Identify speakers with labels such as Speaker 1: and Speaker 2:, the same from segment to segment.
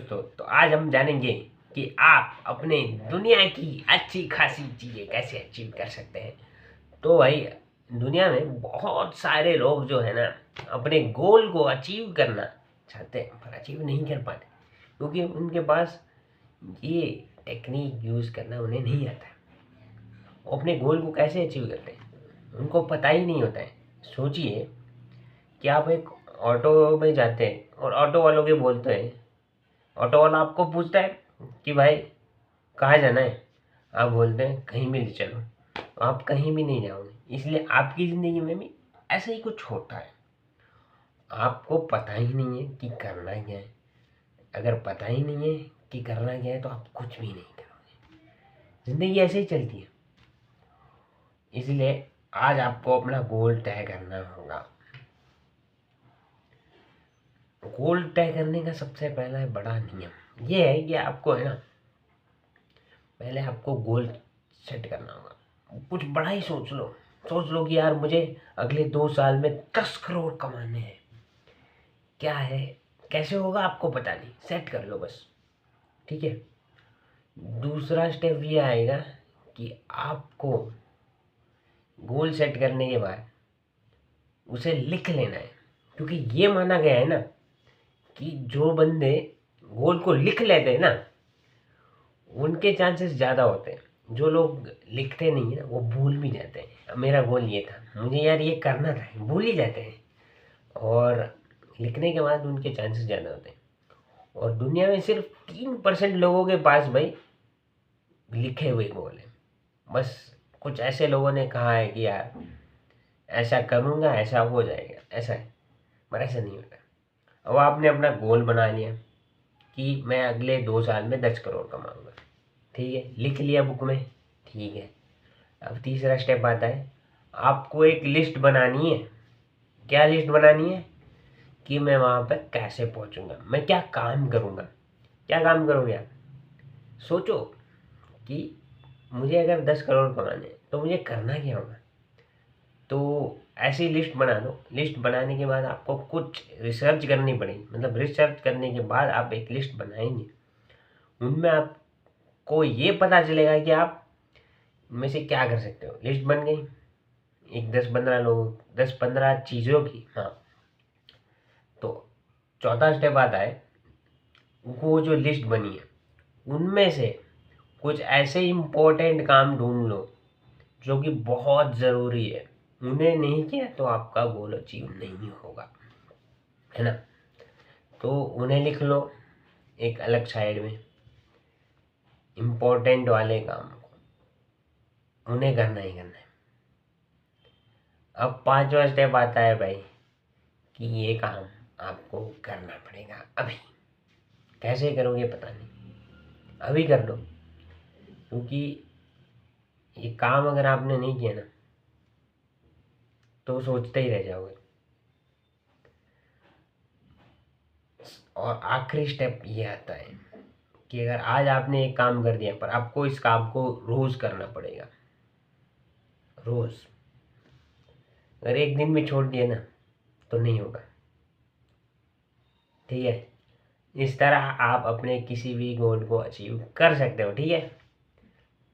Speaker 1: दोस्तों, तो आज हम जानेंगे कि आप अपने दुनिया की अच्छी खासी चीज़ें कैसे अचीव कर सकते हैं। तो भाई, दुनिया में बहुत सारे लोग जो है ना, अपने गोल को अचीव करना चाहते हैं पर अचीव नहीं कर पाते, क्योंकि उनके पास ये टेक्निक यूज़ करना उन्हें नहीं आता है। वो अपने गोल को कैसे अचीव करते हैं उनको पता ही नहीं होता है। सोचिए कि आप एक ऑटो में जाते हैं और ऑटो वालों के बोलते हैं, ऑटो वाला आपको पूछता है कि भाई कहाँ जाना है। आप बोलते हैं कहीं भी ले चलो। तो आप कहीं भी नहीं जाओगे, इसलिए आपकी ज़िंदगी में भी ऐसा ही कुछ होता है। आपको पता ही नहीं है कि करना क्या है। अगर पता ही नहीं है कि करना क्या है तो आप कुछ भी नहीं करोगे। ज़िंदगी ऐसे ही चलती है। इसलिए आज आपको अपना गोल तय करना होगा। गोल तय करने का सबसे पहला बड़ा नियम ये है कि आपको है ना, पहले आपको गोल सेट करना होगा। कुछ बड़ा ही सोच लो कि यार मुझे अगले 2 साल में 10 करोड़ कमाने हैं। क्या है, कैसे होगा आपको पता नहीं, सेट कर लो बस। ठीक है। दूसरा स्टेप ये आएगा कि आपको गोल सेट करने के बाद उसे लिख लेना है, क्योंकि ये माना गया है ना कि जो बंदे गोल को लिख लेते हैं ना उनके चांसेस ज़्यादा होते हैं। जो लोग लिखते नहीं है ना वो भूल भी जाते हैं। अब मेरा गोल ये था, मुझे यार ये करना था, भूल ही जाते हैं। और लिखने के बाद उनके चांसेस ज़्यादा होते हैं। और दुनिया में सिर्फ 3% लोगों के पास भाई लिखे हुए गोल हैं। बस कुछ ऐसे लोगों ने कहा है कि यार ऐसा करूँगा ऐसा हो जाएगा, ऐसा है, पर ऐसा नहीं होता। अब आपने अपना गोल बना लिया कि मैं अगले 2 साल में 10 करोड़ कमाऊँगा। ठीक है, लिख लिया बुक में। ठीक है। अब तीसरा स्टेप आता है, आपको एक लिस्ट बनानी है। क्या लिस्ट बनानी है कि मैं वहाँ पे कैसे पहुँचूँगा, मैं क्या काम करूँगा। क्या काम करोगे आप? सोचो कि मुझे अगर 10 करोड़ कमाने हैं तो मुझे करना क्या होगा। तो ऐसी लिस्ट बना लो। लिस्ट बनाने के बाद आपको कुछ रिसर्च करनी पड़ेगी। मतलब रिसर्च करने के बाद आप एक लिस्ट बनाएंगे, उनमें आपको ये पता चलेगा कि आप में से क्या कर सकते हो। लिस्ट बन गई एक 10-15 लोग 10-15 चीज़ों की। हाँ, तो चौथा स्टेप आता है, वो जो लिस्ट बनी है उनमें से कुछ ऐसे इम्पोर्टेंट काम ढूंढ लो जो कि बहुत ज़रूरी है। उन्हें नहीं किया तो आपका गोल अचीव नहीं होगा, है ना। तो उन्हें लिख लो एक अलग साइड में। इम्पोर्टेंट वाले काम को उन्हें करना ही करना है। अब पांचवा स्टेप आता है भाई कि ये काम आपको करना पड़ेगा अभी। कैसे करोगे पता नहीं, अभी कर लो, क्योंकि ये काम अगर आपने नहीं किया ना तो सोचते ही रह जाओगे। और आखिरी स्टेप ये आता है कि अगर आज आपने एक काम कर दिया पर आपको इस काम को रोज़ करना पड़ेगा। रोज़, अगर एक दिन में छोड़ दिया ना तो नहीं होगा। ठीक है। इस तरह आप अपने किसी भी गोल को अचीव कर सकते हो। ठीक है।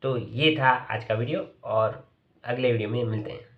Speaker 1: तो ये था आज का वीडियो और अगले वीडियो में मिलते हैं।